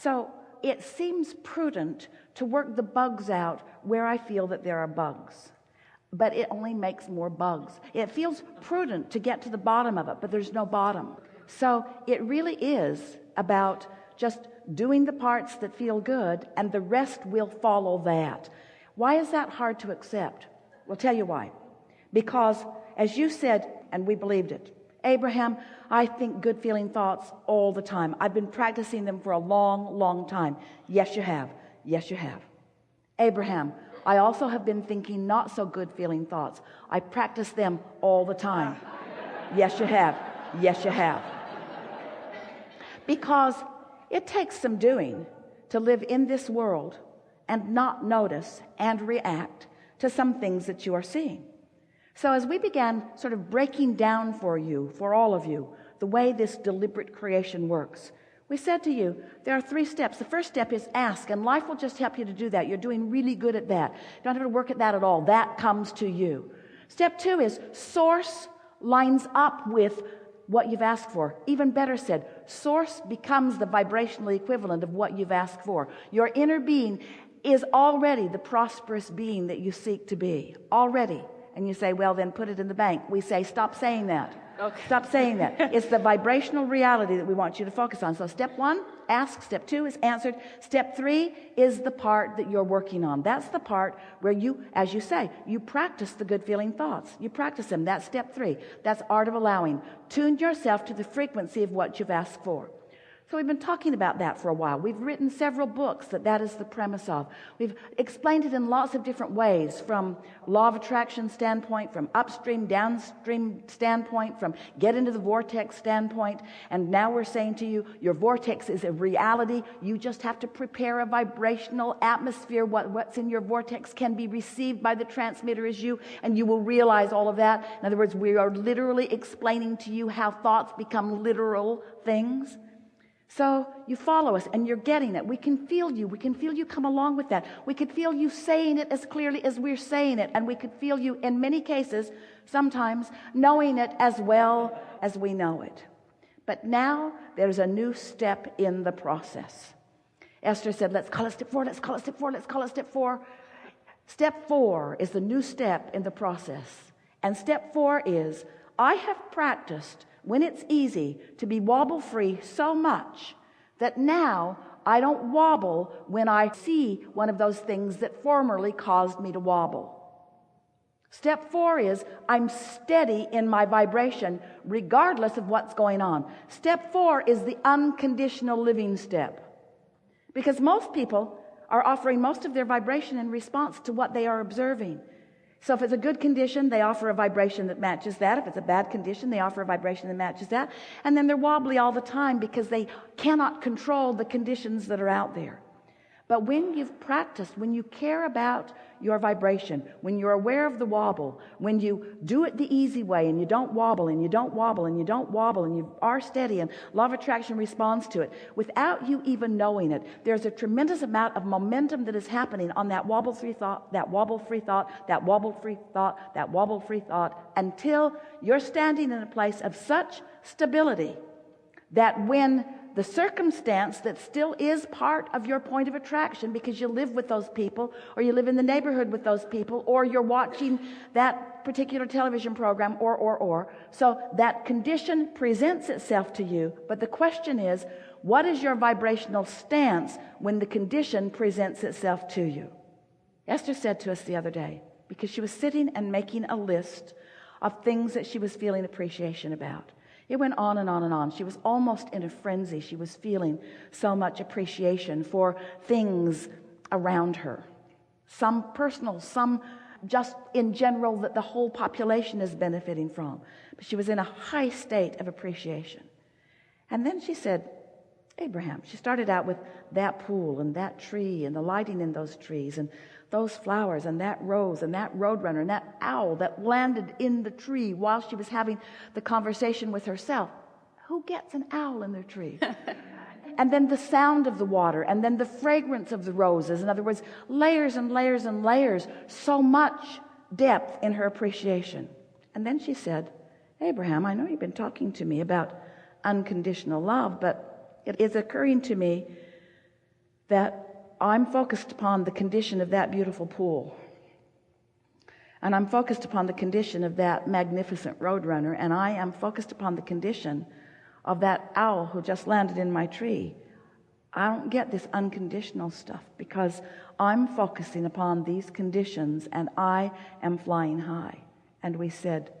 So it seems prudent to work the bugs out where I feel that there are bugs, but it only makes more bugs. It feels prudent to get to the bottom of it, but there's no bottom. So it really is about just doing the parts that feel good, and the rest will follow that. Why is that hard to accept? We'll tell you why. Because as you said, and we believed it, Abraham, I think good feeling thoughts all the time. I've been practicing them for a long time. Yes, you have. Yes, you have. Abraham, I also have been thinking not so good feeling thoughts. I practice them all the time. Yes, you have. Yes, you have. Because it takes some doing to live in this world and not notice and react to some things that you are seeing. So as we began sort of breaking down for you, for all of you, the way this deliberate creation works, we said to you, there are 3 steps. The first step is ask, and life will just help you to do that. You're doing really good at that. You don't have to work at that at all. That comes to you. Step 2 is source lines up with what you've asked for. Even better said, source becomes the vibrational equivalent of what you've asked for. Your inner being is already the prosperous being that you seek to be. Already. And you say, well, then put it in the bank. We say, stop saying that. Okay. Stop saying that. It's the vibrational reality that we want you to focus on. So step 1, ask. Step 2 is answered. Step 3 is the part that you're working on. That's the part where you, as you say, you practice the good feeling thoughts. You practice them. That's step 3. That's art of allowing. Tune yourself to the frequency of what you've asked for. So we've been talking about that for a while. We've written several books that is the premise of. We've explained it in lots of different ways, from law of attraction standpoint, from upstream, downstream standpoint, from get into the vortex standpoint. And now we're saying to you, your vortex is a reality. You just have to prepare a vibrational atmosphere. What's in your vortex can be received by the transmitter as you, and you will realize all of that. In other words, we are literally explaining to you how thoughts become literal things. So you follow us and you're getting it. We can feel you. We can feel you come along with that. We could feel you saying it as clearly as we're saying it. And we could feel you, in many cases, sometimes, knowing it as well as we know it. But now there's a new step in the process. Esther said, let's call it step 4, let's call it step 4, let's call it step 4. Step 4 is the new step in the process. And step 4 is, I have practiced when it's easy to be wobble free so much that now I don't wobble when I see one of those things that formerly caused me to wobble. Step 4 is I'm steady in my vibration regardless of what's going on. Step 4 is the unconditional living step, because most people are offering most of their vibration in response to what they are observing. So if it's a good condition, they offer a vibration that matches that. If it's a bad condition, they offer a vibration that matches that. And then they're wobbly all the time because they cannot control the conditions that are out there. But when you've practiced, when you care about your vibration, when you're aware of the wobble, when you do it the easy way and you don't wobble and you don't wobble and you don't wobble and you are steady and law of attraction responds to it, without you even knowing it, there's a tremendous amount of momentum that is happening on that wobble-free thought, that wobble-free thought, that wobble-free thought, that wobble-free thought, until you're standing in a place of such stability that when the circumstance that still is part of your point of attraction, because you live with those people, or you live in the neighborhood with those people, or you're watching that particular television program, or. So that condition presents itself to you, but the question is, what is your vibrational stance when the condition presents itself to you? Esther said to us the other day, because she was sitting and making a list of things that she was feeling appreciation about. It went on and on and on. She was almost in a frenzy. She was feeling so much appreciation for things around her. Some personal, some just in general that the whole population is benefiting from. But she was in a high state of appreciation. And then she said, Abraham, she started out with that pool and that tree and the lighting in those trees and those flowers and that rose and that roadrunner and that owl that landed in the tree while she was having the conversation with herself. Who gets an owl in their tree? And then the sound of the water, and then the fragrance of the roses. In other words, layers and layers and layers, so much depth in her appreciation. And then she said, Abraham, I know you've been talking to me about unconditional love, but it is occurring to me that I'm focused upon the condition of that beautiful pool, and I'm focused upon the condition of that magnificent roadrunner, and I am focused upon the condition of that owl who just landed in my tree, I don't get this unconditional stuff because I'm focusing upon these conditions and I am flying high. And we said,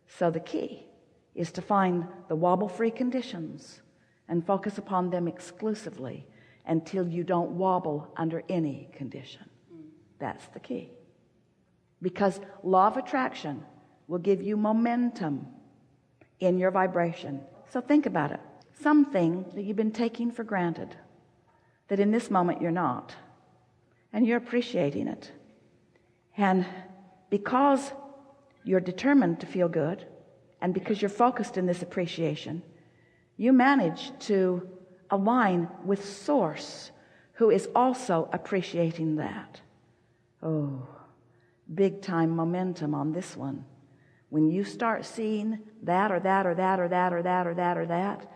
so the key is to find the wobble-free conditions and focus upon them exclusively until you don't wobble under any condition. That's the key. Because law of attraction will give you momentum in your vibration. So think about it. Something that you've been taking for granted, that in this moment you're not, and you're appreciating it. And because you're determined to feel good, and because you're focused in this appreciation, you manage to align with Source, who is also appreciating that. Oh, big time momentum on this one. When you start seeing that or that or that or that or that or that or that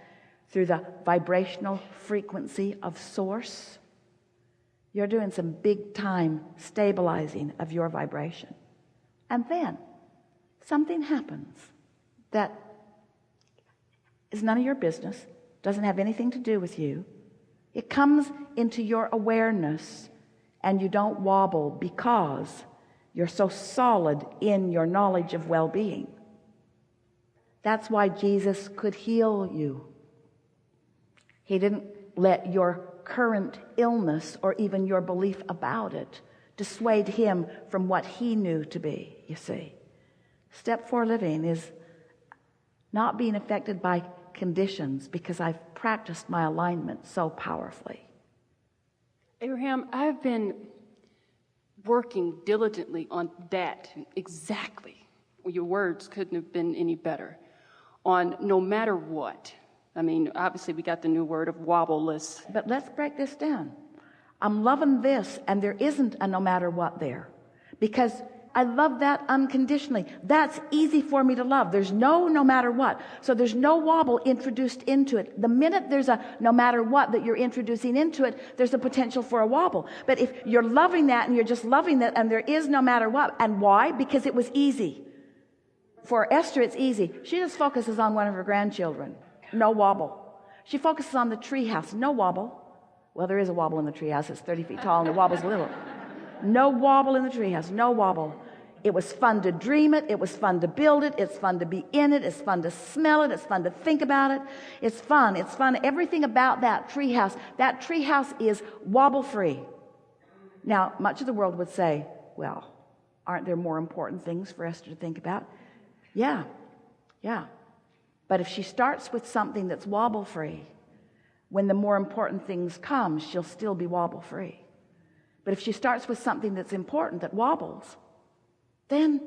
through the vibrational frequency of Source, you're doing some big time stabilizing of your vibration. And then something happens that is none of your business, doesn't have anything to do with you. It comes into your awareness and you don't wobble because you're so solid in your knowledge of well-being. That's why Jesus could heal you. He didn't let your current illness or even your belief about it dissuade him from what he knew to be, you see. Step 4 living is not being affected by conditions because I've practiced my alignment so powerfully. Abraham, I've been working diligently on that exactly. Your words couldn't have been any better. On no matter what. I mean, obviously we got the new word of wobbleless. But let's break this down. I'm loving this, and there isn't a no matter what there. Because I love that unconditionally. That's easy for me to love. There's no matter what. So there's no wobble introduced into it. The minute there's a no matter what that you're introducing into it, there's a potential for a wobble. But if you're loving that and you're just loving that and there is no matter what, and why? Because it was easy. For Esther, it's easy. She just focuses on one of her grandchildren. No wobble. She focuses on the treehouse. No wobble. Well, there is a wobble in the treehouse. It's 30 feet tall and it wobbles a little. No wobble in the treehouse. No wobble. It was fun to dream it. It was fun to build it. It's fun to be in it. It's fun to smell it. It's fun to think about it. It's fun. It's fun. Everything about that treehouse is wobble free. Now, much of the world would say, well, aren't there more important things for Esther to think about? Yeah. But if she starts with something that's wobble free, when the more important things come, she'll still be wobble free. But if she starts with something that's important that wobbles, then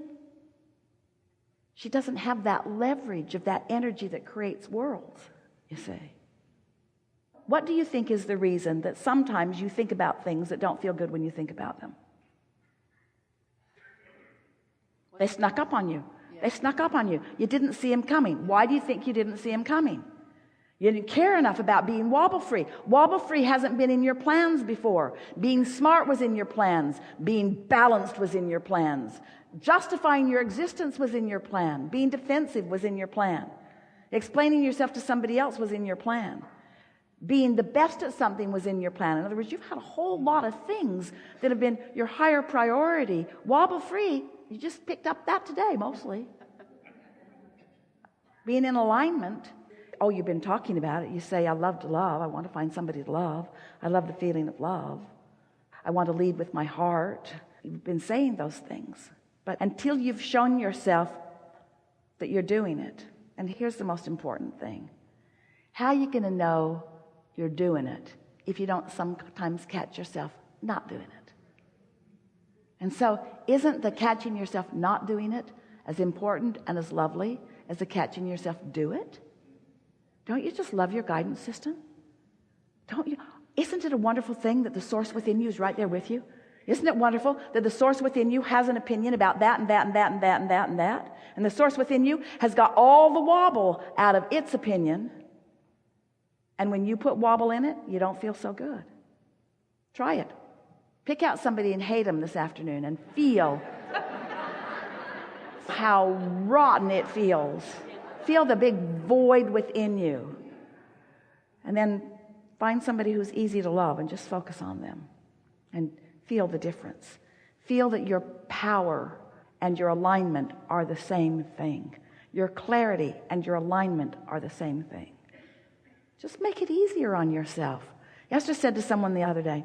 she doesn't have that leverage of that energy that creates worlds, you see. What do you think is the reason that sometimes you think about things that don't feel good when you think about them? They snuck up on you. They snuck up on you. You didn't see him coming. Why do you think you didn't see him coming? You didn't care enough about being wobble-free. Wobble-free hasn't been in your plans before. Being smart was in your plans. Being balanced was in your plans. Justifying your existence was in your plan. Being defensive was in your plan. Explaining yourself to somebody else was in your plan. Being the best at something was in your plan. In other words, you've had a whole lot of things that have been your higher priority. Wobble-free, you just picked up that today, mostly. Being in alignment. Oh, you've been talking about it. You say, I love to love. I want to find somebody to love. I love the feeling of love. I want to lead with my heart. You've been saying those things. But until you've shown yourself that you're doing it, and here's the most important thing. How are you going to know you're doing it if you don't sometimes catch yourself not doing it? And so isn't the catching yourself not doing it as important and as lovely as the catching yourself do it? Don't you just love your guidance system? Don't you? Isn't it a wonderful thing that the source within you is right there with you? Isn't it wonderful that the source within you has an opinion about that and that and that and that and that and that? And the source within you has got all the wobble out of its opinion. And when you put wobble in it, you don't feel so good. Try it. Pick out somebody and hate them this afternoon and feel how rotten it feels. Feel the big void within you. And then find somebody who's easy to love and just focus on them and feel the difference. Feel that your power and your alignment are the same thing. Your clarity and your alignment are the same thing. Just make it easier on yourself. Esther said to someone the other day,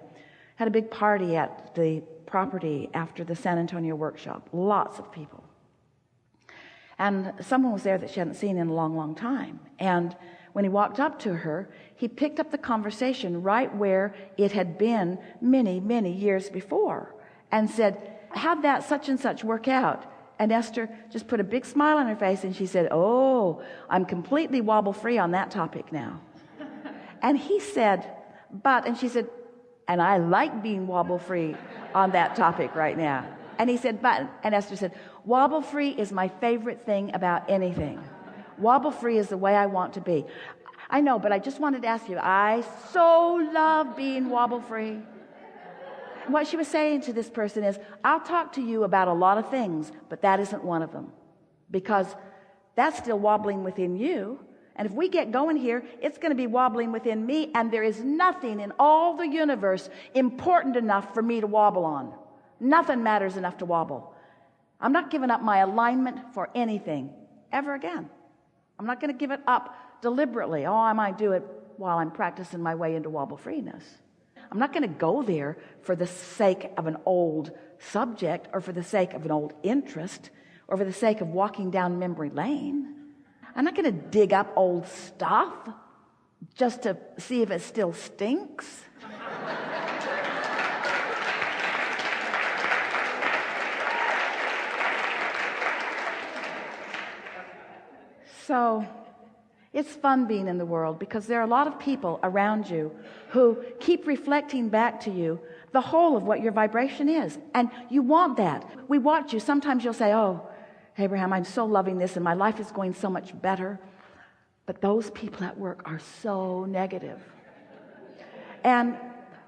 had a big party at the property after the San Antonio workshop. Lots of people. And someone was there that she hadn't seen in a long, long time. And when he walked up to her, he picked up the conversation right where it had been many, many years before and said, how'd that such and such work out? And Esther just put a big smile on her face and she said, oh, I'm completely wobble free on that topic now. And he said, and she said, and I like being wobble free on that topic right now. And he said, and Esther said, wobble free is my favorite thing about anything. Wobble free is the way I want to be. I know, but I just wanted to ask you, I so love being wobble free. What she was saying to this person is, I'll talk to you about a lot of things, but that isn't one of them, because that's still wobbling within you. And if we get going here, it's going to be wobbling within me, and there is nothing in all the universe important enough for me to wobble on. Nothing matters enough to wobble. I'm not giving up my alignment for anything ever again. I'm not going to give it up deliberately. Oh, I might do it while I'm practicing my way into wobble freeness. I'm not going to go there for the sake of an old subject or for the sake of an old interest or for the sake of walking down memory lane. I'm not going to dig up old stuff just to see if it still stinks. So it's fun being in the world because there are a lot of people around you who keep reflecting back to you the whole of what your vibration is. And you want that. We watch you. Sometimes you'll say, oh, Abraham, I'm so loving this and my life is going so much better. But those people at work are so negative. And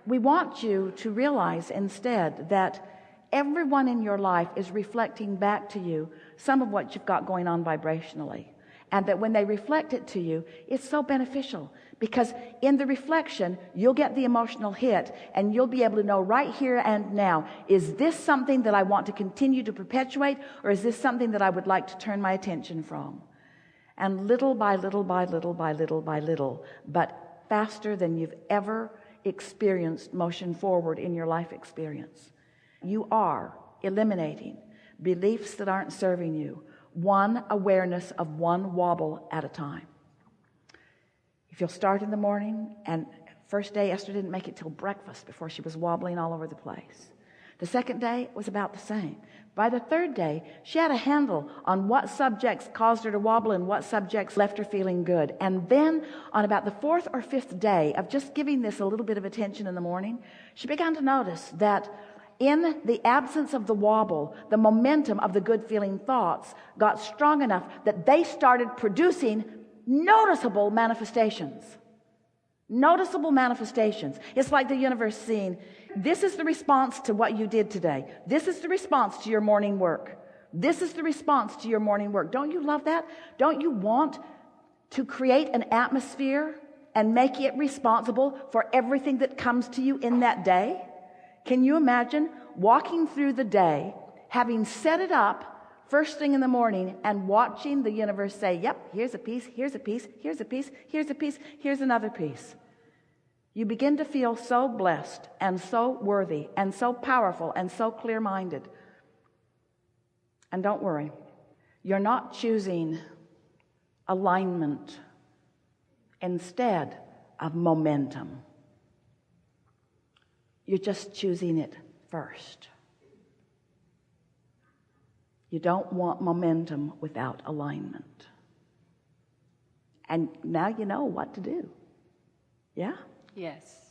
we want you to realize instead that everyone in your life is reflecting back to you some of what you've got going on vibrationally. And that when they reflect it to you, it's so beneficial. Because in the reflection, you'll get the emotional hit and you'll be able to know right here and now, is this something that I want to continue to perpetuate, or is this something that I would like to turn my attention from? And little by little by little by little by little, but faster than you've ever experienced motion forward in your life experience, you are eliminating beliefs that aren't serving you, one awareness of one wobble at a time. If you'll start in the morning, and first day Esther didn't make it till breakfast before she was wobbling all over the place. The second day was about the same. By the third day, she had a handle on what subjects caused her to wobble and what subjects left her feeling good. And then on about the fourth or fifth day of just giving this a little bit of attention in the morning, she began to notice that in the absence of the wobble, the momentum of the good feeling thoughts got strong enough that they started producing noticeable manifestations. Noticeable manifestations. It's like the universe saying, this is the response to what you did today. This is the response to your morning work. This is the response to your morning work. Don't you love that? Don't you want to create an atmosphere and make it responsible for everything that comes to you in that day? Can you imagine walking through the day, having set it up first thing in the morning and watching the universe say, yep, here's a piece, here's a piece, here's a piece, here's a piece, here's another piece. You begin to feel so blessed and so worthy and so powerful and so clear-minded. And don't worry, you're not choosing alignment instead of momentum. You're just choosing it first. You don't want momentum without alignment. And now you know what to do. Yeah? Yes.